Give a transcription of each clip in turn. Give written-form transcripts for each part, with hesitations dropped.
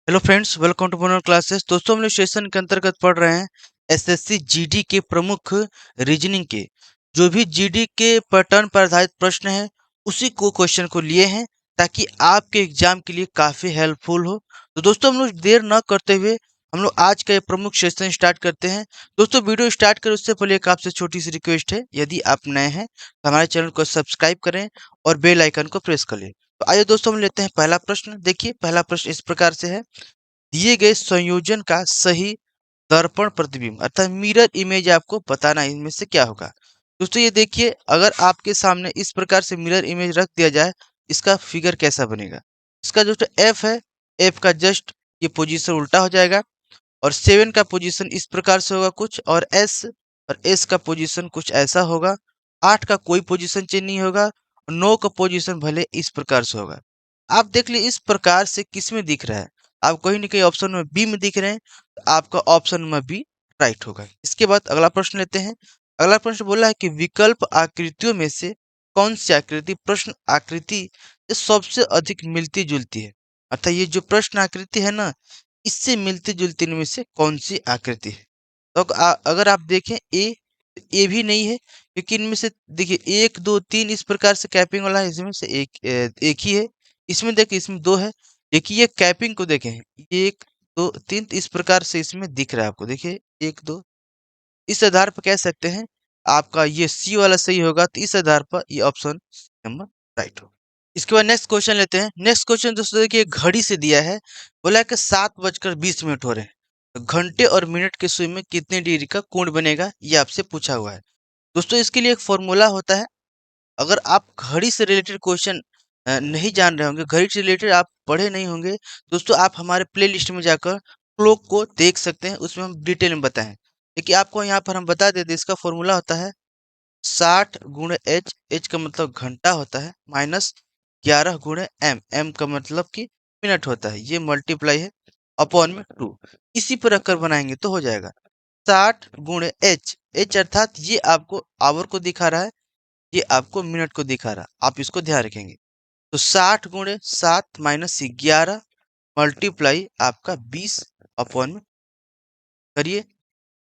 Hello friends, welcome to Monor classes. दोस्तों, हम लोग सेशन के अंतर्गत पढ़ रहे हैं एसएससी जीडी के प्रमुख रीजनिंग के जो भी जीडी के पैटर्न पर आधारित प्रश्न हैं उसी को क्वेश्चन को लिए हैं ताकि आपके एग्जाम के लिए काफ़ी हेल्पफुल हो। तो दोस्तों, हम लोग देर न करते हुए हम लोग आज का ये प्रमुख सेशन स्टार्ट करते हैं। दोस्तों, वीडियो स्टार्ट करें उससे पहले एक आपसे छोटी सी रिक्वेस्ट है, यदि आप नए हैं तो हमारे चैनल को सब्सक्राइब करें और बेल आइकन को प्रेस कर लें। तो आइए दोस्तों, हम लेते हैं पहला प्रश्न। देखिए, पहला प्रश्न इस प्रकार से है, दिए गए संयोजन का सही दर्पण प्रतिबिंब अर्थात मिरर इमेज आपको बताना है, इनमें से क्या होगा। दोस्तों, ये देखिए, अगर आपके सामने इस प्रकार से मिरर इमेज रख दिया जाए, इसका फिगर कैसा बनेगा। इसका जो एफ है, एफ का जस्ट ये पोजीशन उल्टा हो जाएगा और 7 का पोजीशन इस प्रकार से होगा कुछ, और एस का पोजीशन कुछ ऐसा होगा। 8 का कोई पोजीशन चेंज नहीं होगा और 9 का पोजीशन भले इस प्रकार से होगा। आप देख लीजिए इस प्रकार से किस में दिख रहा है, आप कहीं ना कहीं ऑप्शन में बी में दिख रहे हैं, तो आपका ऑप्शन में बी राइट होगा। इसके बाद अगला प्रश्न लेते हैं। अगला प्रश्न बोला है कि विकल्प आकृतियों में से कौन सी आकृति प्रश्न आकृति से सबसे अधिक मिलती जुलती है। अर्थात ये जो प्रश्न आकृति है ना, इससे मिलती जुलती इनमें से कौन सी आकृति है। तो अगर आप देखें ए, तो ए भी नहीं है, क्योंकि इनमें से देखिए 1 2 3 इस प्रकार से कैपिंग वाला है, इसमें से एक ही है। इसमें देखिए, इसमें 2 है। देखिए ये कैपिंग को देखें, 1 2 3 इस प्रकार से इसमें दिख रहा है आपको। देखिए 1 2, इस आधार पर कह सकते हैं आपका ये सी वाला सही होगा, तो इस आधार पर ये ऑप्शन नंबर राइट होगा। इसके बाद नेक्स्ट क्वेश्चन लेते हैं। नेक्स्ट क्वेश्चन दोस्तों देखिए, घड़ी से दिया है, बोला है कि 7:20 हो रहे हैं, तो घंटे और मिनट के सुई में कितने डिग्री का कोण बनेगा, ये आपसे पूछा हुआ है। दोस्तों, इसके लिए एक फॉर्मूला होता है। अगर आप घड़ी से रिलेटेड क्वेश्चन नहीं जान रहे होंगे, घड़ी से रिलेटेड आप पढ़े नहीं होंगे, दोस्तों आप हमारे प्लेलिस्ट में जाकर क्लॉक को देख सकते हैं, उसमें हम डिटेल में बताएं। देखिए, आपको यहाँ पर हम बता देते, इसका फॉर्मूला होता है 60 गुणे एच, एच का मतलब घंटा होता है, माइनस 11 गुणे एम, एम का मतलब कि मिनट होता है, ये मल्टीप्लाई है अपॉन में 2। इसी पर रखकर बनाएंगे तो हो जाएगा 60 गुणे एच, एच अर्थात ये आपको आवर को दिखा रहा है, ये आपको मिनट को दिखा रहा है, आप इसको ध्यान रखेंगे। तो 60 गुणे 7 माइनस 11 मल्टीप्लाई आपका 20 अपॉन में करिए,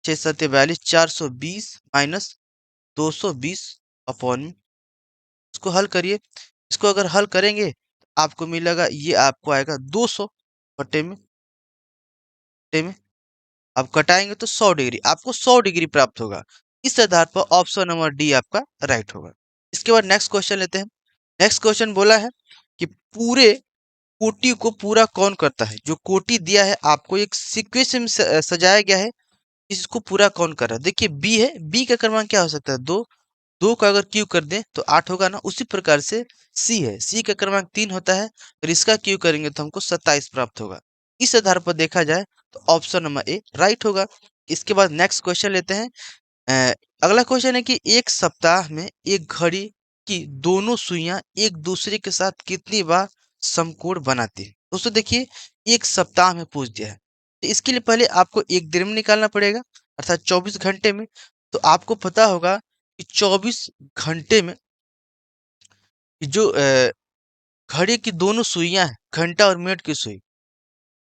6 7 42, 420 माइनस 220 अपॉन में, इसको हल करिए। इसको अगर हल करेंगे तो आपको मिलेगा, ये आपको आएगा 200 बटे में आप कटाएंगे तो 100 डिग्री, आपको 100 डिग्री प्राप्त होगा। इस आधार पर ऑप्शन नंबर डी आपका राइट होगा। इसके बाद नेक्स्ट क्वेश्चन लेते हैं। नेक्स्ट क्वेश्चन बोला है कि पूरे कोटि को पूरा कौन करता है। जो कोटि दिया है आपको एक सीक्वेंस में सजाया गया है, इसको पूरा कौन कर रहा है। देखिए बी है, बी का क्रमांक क्या हो सकता है, 2, 2 का अगर क्यू कर दें तो 8 होगा ना। उसी प्रकार से सी है, सी का क्रमांक 3 होता है, और इसका क्यू करेंगे तो हमको 27 प्राप्त होगा। इस आधार पर देखा जाए तो ऑप्शन नंबर ए राइट होगा। इसके बाद नेक्स्ट क्वेश्चन लेते हैं। अ, अगला क्वेश्चन है कि एक सप्ताह में एक घड़ी की दोनों सुइयां एक दूसरे के साथ कितनी बार समकोण बनाती है। दोस्तों देखिए, एक सप्ताह में पूछ दिया है, तो इसके लिए पहले आपको एक दिन में निकालना पड़ेगा, अर्थात 24 घंटे में। तो आपको पता होगा कि 24 घंटे में कि जो घड़ी की दोनों सुइयां हैं, घंटा और मिनट की सुई,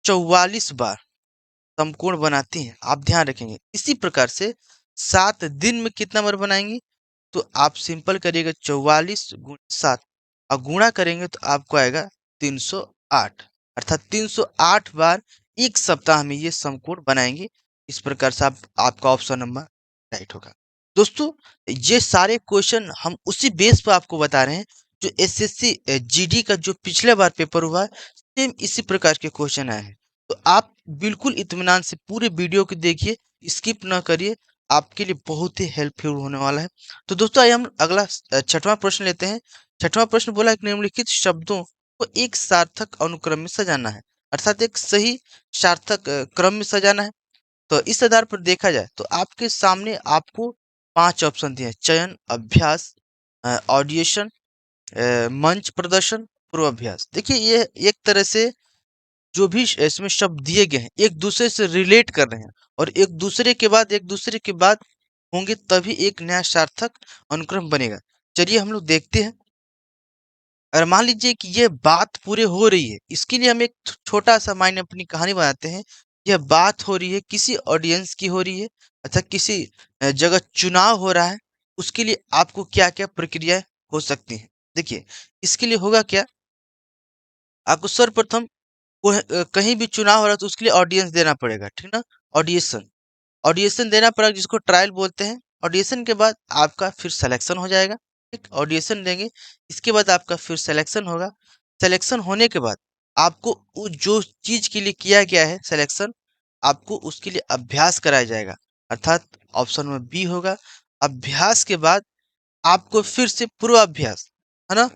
44 बार समकोण बनाती हैं, आप ध्यान रखेंगे। इसी प्रकार से 7 दिन में कितना बार बनाएंगी, तो आप सिंपल करिएगा 44 गुणा 7 और गुणा करेंगे तो आपको आएगा 308, अर्थात 308 बार एक सप्ताह में ये समकोण बनाएंगे। इस प्रकार से आपका ऑप्शन नंबर राइट होगा। दोस्तों, ये सारे क्वेश्चन हम उसी बेस पर आपको बता रहे हैं जो एसएससी जीडी का जो पिछले बार पेपर हुआ है, सेम इसी प्रकार के क्वेश्चन आए हैं। तो आप बिल्कुल इत्मीनान से पूरे वीडियो को देखिए, स्किप ना करिए, आपके लिए बहुत ही हेल्पफुल होने वाला है। तो दोस्तों, आइए हम अगला छठवां प्रश्न लेते हैं। छठवां प्रश्न बोला है कि निम्नलिखित शब्दों को एक सार्थक अनुक्रम में सजाना है, अर्थात एक सही सार्थक क्रम में सजाना है। तो इस आधार पर देखा जाए तो आपके सामने आपको 5 ऑप्शन दिए हैं: चयन, अभ्यास, ऑडिएशन, मंच प्रदर्शन, पूर्वाभ्यास। देखिए ये एक तरह से जो भी इसमें शब्द दिए गए हैं एक दूसरे से रिलेट कर रहे हैं, और एक दूसरे के बाद होंगे, तभी एक नया सार्थक अनुक्रम बनेगा। चलिए हम लोग देखते हैं। अगर मान लीजिए कि ये बात पूरे हो रही है, इसके लिए हम एक छोटा-सा मायने अपनी कहानी बनाते हैं। यह बात हो रही है, किसी ऑडियंस की हो रही है, अर्थात किसी जगह चुनाव हो रहा है, उसके लिए आपको क्या-क्या प्रक्रियाएँ हो सकती हैं। देखिए, इसके लिए होगा क्या, आपको सर्वप्रथम कहीं भी चुनाव हो रहा है तो उसके लिए ऑडियंस देना पड़ेगा, ठीक ना? ऑडिशन। ऑडिशन देना पड़ेगा जिसको ट्रायल बोलते हैं। ऑडिशन के बाद आपका फिर सिलेक्शन हो जाएगा, ठीक? ऑडिशन देंगे, इसके बाद आपका फिर सिलेक्शन होगा। सिलेक्शन होने के बाद आपको जो चीज़ के लिए किया गया है सिलेक्शन, आपको उसके लिए अभ्यास कराया जाएगा। अर्थात ऑप्शन में बी होगा। अभ्यास के बाद आपको फिर से पूर्वाभ्यास, है ना?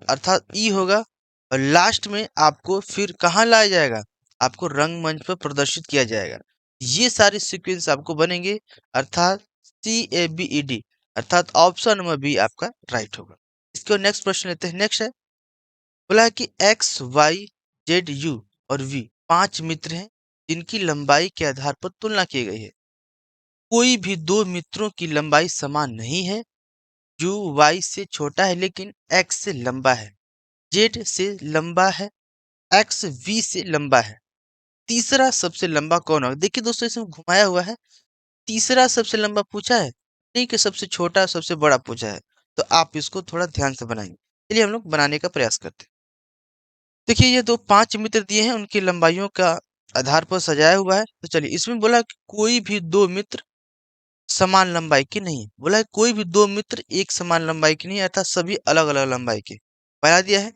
अर्थात ई होगा और लास्ट में आपको फिर कहाँ लाया जाएगा? आपको रंगमंच पर प्रदर्शित किया जाएगा। ये सारे सीक्वेंस आपको बनेंगे, अर्थात CABED, अर्थात ऑप्शन नंबर बी आपका राइट होगा। इसके बाद नेक्स्ट प्रश्न लेते हैं। नेक्स्ट है, बोला है कि एक्स, वाई, जेड, यू और वी 5 मित्र हैं जिनकी लंबाई के आधार पर तुलना की गई है। कोई भी 2 मित्रों की लंबाई समान नहीं है। यू वाई से छोटा है लेकिन एक्स से लंबा है, जेड से लंबा है, एक्स वी से लंबा है। तीसरा सबसे लंबा कौन होगा? देखिए दोस्तों, इसमें घुमाया हुआ है। तीसरा सबसे लंबा पूछा है, नहीं कि सबसे छोटा सबसे बड़ा पूछा है। तो आप इसको थोड़ा ध्यान से बनाएंगे। चलिए हम लोग बनाने का प्रयास करते हैं। देखिए, ये दो 5 मित्र दिए हैं, उनकी लंबाइयों का आधार पर सजाया हुआ है। तो चलिए, इसमें बोला कि कोई भी 2 मित्र समान लंबाई के नहीं है। बोला है कोई भी 2 मित्र एक समान लंबाई के नहीं है, अर्थात सभी अलग-अलग लंबाई के। पहला दिया है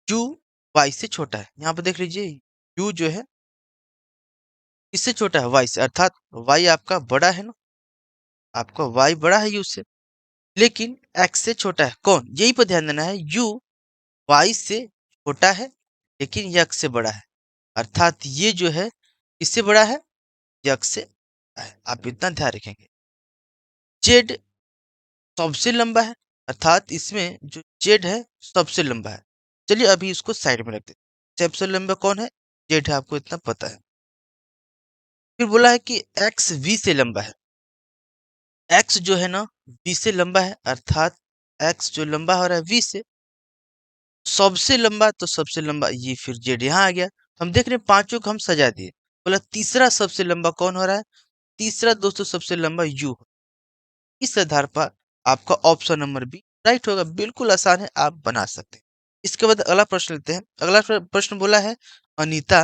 यू वाई से छोटा है। यहाँ पे देख लीजिए, यू जो है इससे छोटा है वाई से, अर्थात वाई आपका बड़ा है ना, आपका वाई बड़ा है यू से। लेकिन एक्स से छोटा है कौन? यही पर ध्यान देना है। यू वाई से छोटा है लेकिन ये एक्स से बड़ा है, अर्थात ये जो है किससे बड़ा है? ये एक्स से बड़ा है। आप इतना ध्यान रखेंगे। जेड सबसे लंबा है, अर्थात इसमें जो जेड है सबसे लंबा है। चलिए अभी इसको साइड में रख देते हैं। सबसे लंबा कौन है? जेड है, आपको इतना पता है। फिर बोला है कि एक्स वी से लंबा है। एक्स जो है ना वी से लंबा है, अर्थात एक्स जो लंबा हो रहा है वी से, सबसे लंबा तो सबसे लंबा ये फिर जेड यहाँ आ गया। हम देख रहे हैं पांचों को हम सजा दिए। बोला तीसरा सबसे लंबा कौन हो रहा है? तीसरा दोस्तों सबसे लंबा यू। इस आधार पर आपका ऑप्शन नंबर बी राइट होगा। बिल्कुल आसान है, आप बना सकते हैं। इसके बाद अगला प्रश्न लेते हैं। अगला प्रश्न बोला है, अनीता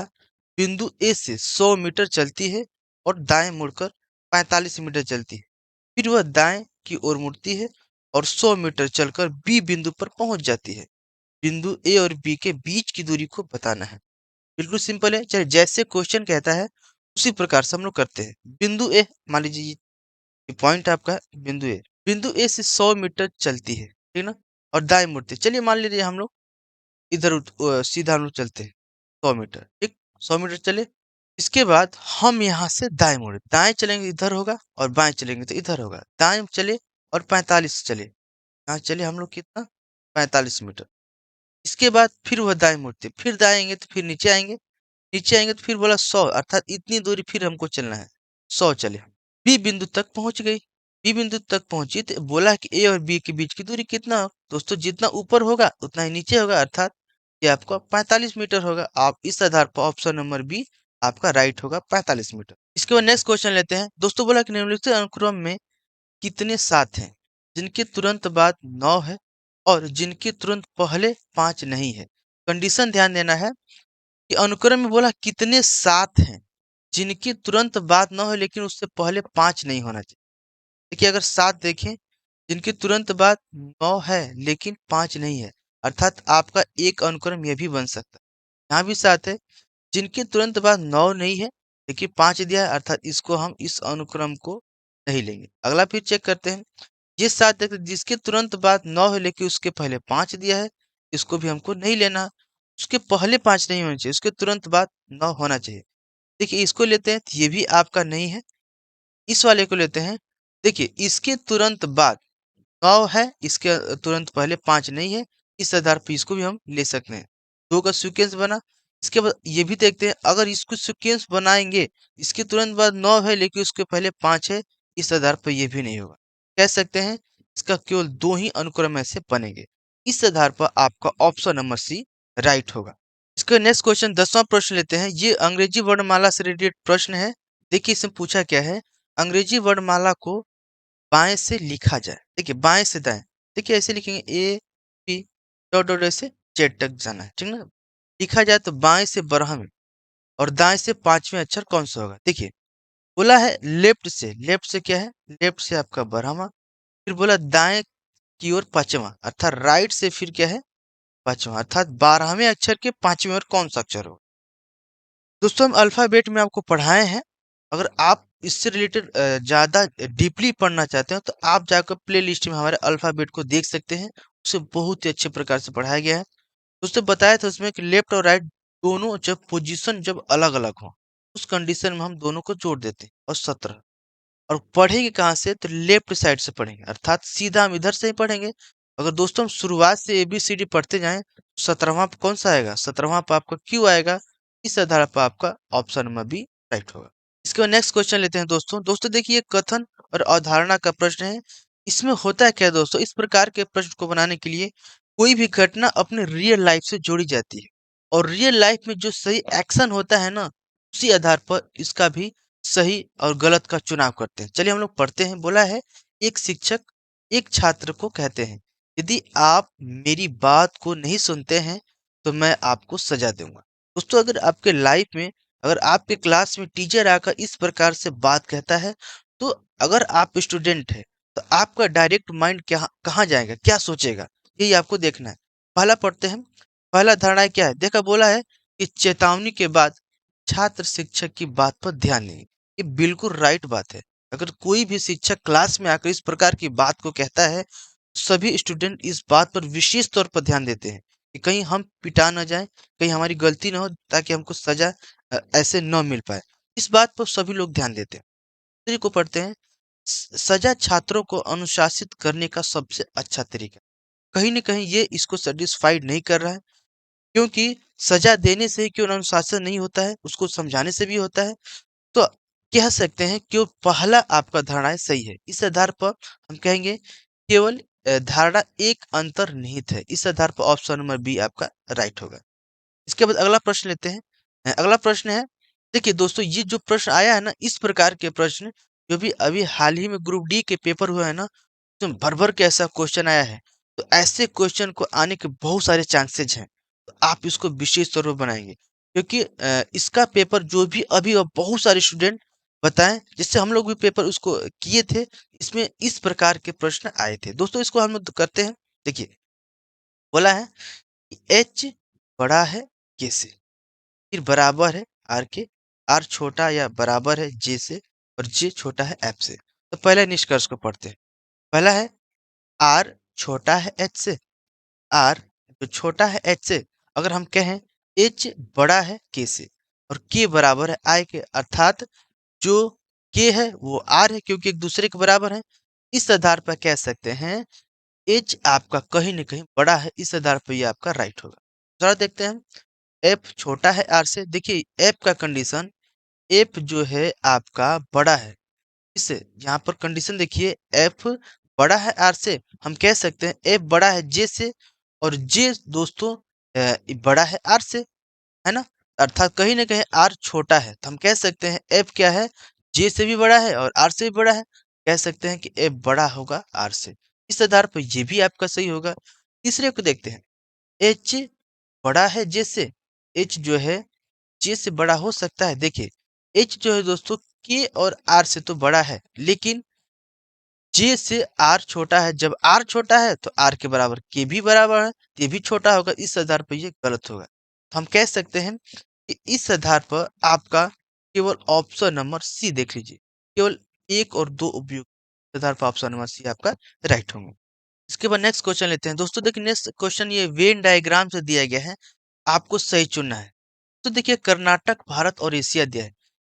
बिंदु ए से 100 मीटर चलती है और दाएं मुड़कर 45 मीटर चलती है। फिर वह दाएं की ओर मुड़ती है और 100 मीटर चलकर बी बिंदु पर पहुंच जाती है। बिंदु ए और बी के बीच की दूरी को बताना है। बिल्कुल सिंपल है, चाहे जैसे क्वेश्चन कहता है उसी प्रकार से हम लोग करते हैं। बिंदु ए, मान लीजिए ये पॉइंट आपका है, बिंदु ए। बिंदु ए से 100 मीटर चलती है, ठीक ना? और दाएं मुड़ती है। चलिए मान लीजिए हम लोग इधर सीधा हम लोग चलते हैं 100 मीटर, ठीक? 100 मीटर चले, इसके बाद हम यहाँ से दाएं मुड़े। दाएं चलेंगे इधर होगा और बाएं चलेंगे तो इधर होगा। दाएं चले और 45 चले, यहाँ चले हम लोग कितना? 45 मीटर। इसके बाद फिर वह दाएं मुड़ते, फिर दाएं आएंगे तो फिर नीचे आएंगे, नीचे आएंगे तो फिर बोला 100, अर्थात इतनी दूरी फिर हमको चलना है। 100 चले, बी बिंदु तक पहुंच गई। बी बिंदु तक पहुंची तो बोला कि ए और बी के बीच की दूरी कितना हो? दोस्तों जितना ऊपर होगा उतना ही नीचे होगा, अर्थात ये आपका 45 मीटर होगा। आप इस आधार पर ऑप्शन नंबर बी आपका राइट होगा, 45 मीटर। इसके बाद नेक्स्ट क्वेश्चन लेते हैं। दोस्तों बोला कि निम्नलिखित अनुक्रम में कितने सात हैं जिनके तुरंत बाद 9 है और जिनके तुरंत पहले 5 नहीं है। कंडीशन ध्यान देना है कि अनुक्रम में बोला कितने सात हैं जिनकी तुरंत बाद 9 है लेकिन उससे पहले 5 नहीं होना चाहिए। देखिए अगर 7 देखें, जिनके तुरंत बाद 9 है लेकिन 5 नहीं है, अर्थात आपका एक अनुक्रम यह भी बन सकता है। यहाँ भी 7 है, जिनके तुरंत बाद 9 नहीं है लेकिन 5 दिया है, अर्थात इसको हम इस अनुक्रम को नहीं लेंगे। अगला फिर चेक करते हैं। ये 7 देखते हैं, जिसके तुरंत बाद 9 है लेकिन उसके पहले 5 दिया है, इसको भी हमको नहीं लेना। उसके पहले 5 नहीं होना चाहिए, उसके तुरंत बाद 9 होना चाहिए। देखिए इसको लेते हैं तो ये भी आपका नहीं है। इस वाले को लेते हैं, देखिए इसके तुरंत बाद 9 है, इसके तुरंत पहले 5 नहीं है, इस आधार पे इसको भी हम ले सकते हैं। 2 का सीक्वेंस बना। इसके बाद ये भी देखते हैं, अगर इसको सीक्वेंस बनाएंगे, इसके तुरंत बाद 9 है लेकिन उसके पहले 5 है, इस आधार पर ये भी नहीं होगा। कह सकते हैं इसका केवल 2 ही अनुक्रम ऐसे बनेंगे। इस आधार पर आपका ऑप्शन नंबर सी राइट होगा। इसका नेक्स्ट क्वेश्चन 10वां प्रश्न लेते हैं। ये अंग्रेजी वर्णमाला से रिलेटेड प्रश्न है। देखिए इसमें पूछा क्या है, अंग्रेजी वर्णमाला को बाएं से लिखा जाए। देखिए बाएं से दाएं, देखिए ऐसे लिखेंगे ए पी डॉट डॉट ऐसे जेड तक जाना है, ठीक ना। लिखा जाए तो बाएं से ब्राह्मी और दाएं से पांचवें अक्षर कौन सा होगा। देखिए बोला है लेफ्ट से, लेफ्ट से क्या है, लेफ्ट से आपका ब्राह्मा, फिर बोला दाएं की ओर पांचवा, अर्थात राइट से फिर क्या है पांचवा, अर्थात 12वें अक्षर के पांचवें ओर कौन सा अक्षर होगा। दोस्तों हम अल्फाबेट में आपको पढ़ाए हैं। अगर आप इससे रिलेटेड ज़्यादा डीपली पढ़ना चाहते हो तो आप जाकर प्ले लिस्ट में हमारे अल्फाबेट को देख सकते हैं। उसे बहुत ही अच्छे प्रकार से पढ़ाया गया है। दोस्तों बताया था उसमें कि लेफ्ट और राइट दोनों जब पोजीशन जब अलग अलग हो, उस कंडीशन में हम दोनों को जोड़ देते हैं और 17। और पढ़ेंगे कहाँ से, तो लेफ्ट साइड से पढ़ेंगे, अर्थात सीधा हम इधर से ही पढ़ेंगे। अगर दोस्तों हम शुरुआत से ABCD पढ़ते जाएं, 17वां कौन सा आएगा, 17वां पर आपका क्यू आएगा। इस आधार पर आपका ऑप्शन नंबर बी राइट होगा। इसके बाद नेक्स्ट क्वेश्चन लेते हैं दोस्तों। दोस्तों देखिए ये कथन और अवधारणा का प्रश्न है। इसमें होता है क्या दोस्तों, इस प्रकार के प्रश्न को बनाने के लिए कोई भी घटना अपने रियल लाइफ से जोड़ी जाती है और रियल लाइफ में जो सही एक्शन होता है ना, उसी आधार पर इसका भी सही और गलत का चुनाव करते हैं। चलिए हम लोग पढ़ते हैं। बोला है एक शिक्षक एक छात्र को कहते हैं, यदि आप मेरी बात को नहीं सुनते हैं तो मैं आपको सजा दूंगा। दोस्तों अगर आपके लाइफ में, अगर आपके क्लास में टीचर आकर इस प्रकार से बात कहता है, तो अगर आप स्टूडेंट है तो आपका डायरेक्ट माइंड क्या कहाँ जाएगा, क्या सोचेगा, यही आपको देखना है। पहला पढ़ते हैं। पहला धारणा क्या है, देखा बोला है कि चेतावनी के बाद छात्र शिक्षक की बात पर ध्यान देंगे। ये बिल्कुल राइट बात है। अगर कोई भी शिक्षक क्लास में आकर इस प्रकार की बात को कहता है, सभी स्टूडेंट इस बात पर विशेष तौर पर ध्यान देते हैं कि कहीं हम पिटा ना जाए, कहीं हमारी गलती ना हो, ताकि हमको सजा ऐसे न मिल पाए। इस बात पर सभी लोग ध्यान देते हैं। दूसरे को पढ़ते हैं। सजा छात्रों को अनुशासित करने का सबसे अच्छा तरीका। कहीं न कहीं ये इसको सैटिस्फाइड नहीं कर रहा है, क्योंकि सजा देने से ही क्यों अनुशासन नहीं होता है, उसको समझाने से भी होता है। तो कह सकते हैं कि वो पहला आपका धारणा सही है। इस आधार पर हम कहेंगे केवल धारणा एक अंतर्निहित है। इस आधार पर ऑप्शन नंबर बी आपका राइट होगा। इसके बाद अगला प्रश्न लेते हैं। अगला प्रश्न है, देखिए दोस्तों ये जो प्रश्न आया है ना, इस प्रकार के प्रश्न जो भी अभी हाल ही में ग्रुप डी के पेपर हुए हैं ना, उसमें भर-भर के ऐसा क्वेश्चन आया है। तो ऐसे क्वेश्चन को आने के बहुत सारे चांसेज़ हैं। तो आप इसको विशेष तौर पर बनाएँगे, क्योंकि इसका पेपर जो भी अभी बहुत सारे स्टूडेंट बताएँ, जिससे हम लोग भी पेपर उसको किए थे, इसमें इस प्रकार के प्रश्न आए थे। दोस्तों इसको हम लोग करते हैं। देखिए, बोला है कि एच बड़ा है के से, फिर बराबर है आर के, आर छोटा या बराबर है जे से और जे छोटा है एफ से। तो पहले निष्कर्ष को पढ़ते हैं। पहला है आर छोटा है एच से, आर जो छोटा है एच से, अगर हम कहें एच बड़ा है के से और के बराबर है आई के, अर्थात जो के है वो आर है, क्योंकि एक दूसरे के बराबर है। इस आधार पर कह सकते हैं एच आपका कहीं न कहीं बड़ा है। इस आधार पर ये आपका राइट होगा। थोड़ा देखते हैं। एफ छोटा है आर से। देखिए एफ का कंडीशन, एफ जो है आपका बड़ा है इससे। यहाँ पर कंडीशन देखिए, एफ बड़ा है आर से, हम कह सकते हैं एफ बड़ा है जे से और जे दोस्तों बड़ा है आर से, है ना। अर्थात कहीं ना कहीं आर छोटा है, तो हम कह सकते हैं एफ क्या है, जे से भी बड़ा है और आर से भी बड़ा है। कह सकते हैं कि एफ बड़ा होगा आर से। इस आधार पर ये भी आपका सही होगा। तीसरे को देखते हैं। एच बड़ा है जे से, एच जो है जे से बड़ा हो सकता है। देखिए एच जो है दोस्तों के और आर से तो बड़ा है, लेकिन जे से आर छोटा है। जब आर छोटा है तो आर के बराबर के भी बराबर है, तो ये भी छोटा होगा। इस आधार पर ये गलत होगा। तो हम कह सकते हैं कि इस आधार पर आपका केवल ऑप्शन नंबर सी देख लीजिए। केवल एक और दो उपयुक्त आधार पर ऑप्शन नंबर सी आपका राइट होंगे। इसके बाद नेक्स्ट क्वेश्चन लेते हैं। दोस्तों देखिए नेक्स्ट क्वेश्चन ये वेन डायग्राम से दिया गया है, आपको सही चुनना है। तो देखिए कर्नाटक, भारत और एशिया दिया है।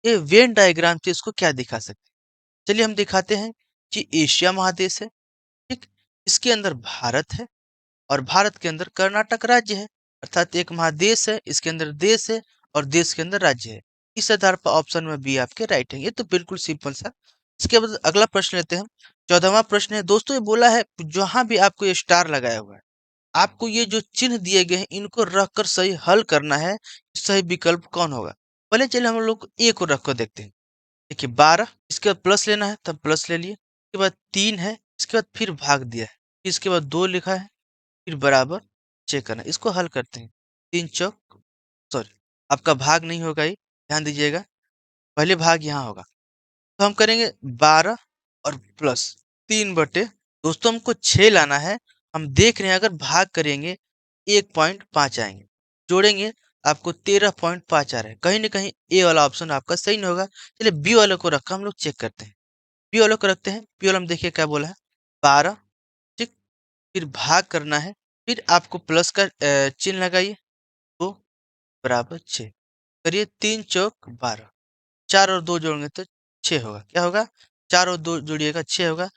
ये वेन डायग्राम से इसको क्या दिखा सकते हैं? चलिए हम दिखाते हैं कि एशिया महादेश है, ठीक? इसके अंदर भारत है और भारत के अंदर कर्नाटक राज्य है। अर्थात एक महादेश है, इसके अंदर देश है और देश के अंदर राज्य है। इस आधार पर ऑप्शन में बी आपके राइट है। ये तो बिल्कुल सिंपल सा। इसके बाद अगला प्रश्न लेते हैं। 14वां प्रश्न है दोस्तों, ये बोला है जहाँ भी आपको ये स्टार लगाया हुआ है, आपको ये जो चिन्ह दिए गए हैं इनको रखकर सही हल करना है, सही विकल्प कौन होगा। पहले चलिए हम लोग ए को रख कर देखते हैं। देखिए 12 इसके बाद प्लस लेना है तब प्लस ले लिए, इसके बाद 3 है, इसके बाद फिर भाग दिया है, इसके बाद 2 लिखा है, फिर बराबर चेक करना है। इसको हल करते हैं। 3 चौक सॉरी आपका भाग नहीं होगा ये, ध्यान दीजिएगा, पहले भाग यहाँ होगा। तो हम करेंगे 12 और प्लस 3 बटे दोस्तों हमको 6 लाना है। हम देख रहे हैं अगर भाग करेंगे 1.5 आएंगे, जोड़ेंगे आपको 13.5 आ रहा है। कहीं ना कहीं ए वाला ऑप्शन आपका सही नहीं होगा। चलिए बी वाले को रखा हम लोग चेक करते हैं। बी वाले को रखते हैं, बी वाला हम देखिए क्या बोला है 12, ठीक, फिर भाग करना है, फिर आपको प्लस का चिन्ह लगाइए, 2 बराबर 6, करिए 3 चौक 12, 4 और 2 जोड़ेंगे तो 6 होगा। क्या होगा? 4 और 2 जोड़िएगा 6 होगा।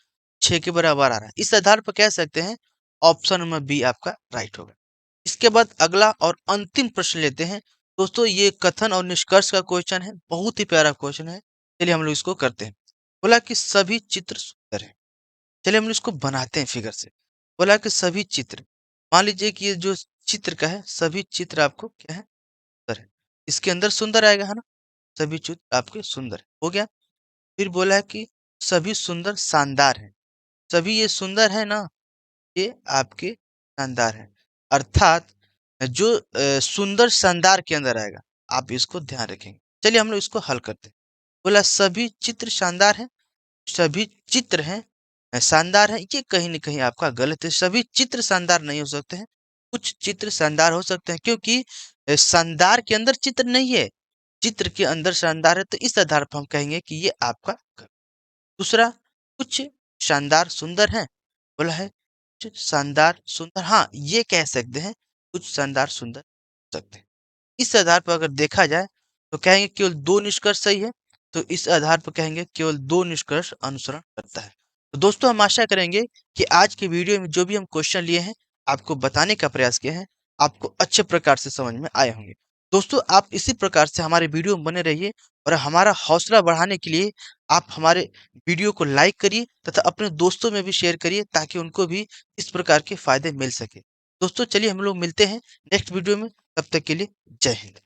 6 के बराबर आ रहा है। इस आधार पर कह सकते हैं ऑप्शन नंबर बी आपका राइट होगा। इसके बाद अगला और अंतिम प्रश्न लेते हैं। दोस्तों ये कथन और निष्कर्ष का क्वेश्चन है, बहुत ही प्यारा क्वेश्चन है। चलिए हम लोग इसको करते हैं। बोला कि सभी चित्र सुंदर हैं। चलिए हम लोग इसको बनाते हैं फिगर से। बोला कि सभी चित्र, मान लीजिए कि ये जो चित्र का है सभी चित्र आपको क्या है? सुंदर है। इसके अंदर सुंदर आएगा है ना? सभी चित्र आपके सुंदर है। हो गया। फिर बोला है कि सभी सुंदर शानदार हैं। सभी ये सुंदर है ना, ये आपके शानदार हैं। अर्थात जो सुंदर शानदार के अंदर आएगा, आप इसको ध्यान रखेंगे। चलिए हम लोग इसको हल करते हैं। बोला सभी चित्र शानदार हैं, सभी चित्र हैं शानदार हैं, ये कहीं न कहीं आपका गलत है। सभी चित्र शानदार नहीं हो सकते हैं, कुछ चित्र शानदार हो सकते हैं क्योंकि शानदार के अंदर चित्र नहीं है, चित्र के अंदर शानदार है, तो इस आधार पर हम कहेंगे कि ये आपका गलत। दूसरा, कुछ शानदार सुंदर हैं, बोला है कुछ शानदार सुंदर, हाँ, ये कह सकते हैं, कुछ शानदार सुंदर हो सकते हैं। इस आधार पर अगर देखा जाए तो कहेंगे केवल 2 निष्कर्ष सही है, तो इस आधार पर कहेंगे केवल 2 निष्कर्ष अनुसरण करता है। तो दोस्तों हम आशा करेंगे कि आज की वीडियो में जो भी हम क्वेश्चन लिए हैं, आपको बताने का प्रयास किए हैं, आपको अच्छे प्रकार से समझ में आए होंगे। दोस्तों आप इसी प्रकार से हमारे वीडियो में बने रहिए और हमारा हौसला बढ़ाने के लिए आप हमारे वीडियो को लाइक करिए तथा अपने दोस्तों में भी शेयर करिए ताकि उनको भी इस प्रकार के फायदे मिल सके। दोस्तों चलिए हम लोग मिलते हैं नेक्स्ट वीडियो में, तब तक के लिए जय हिंद।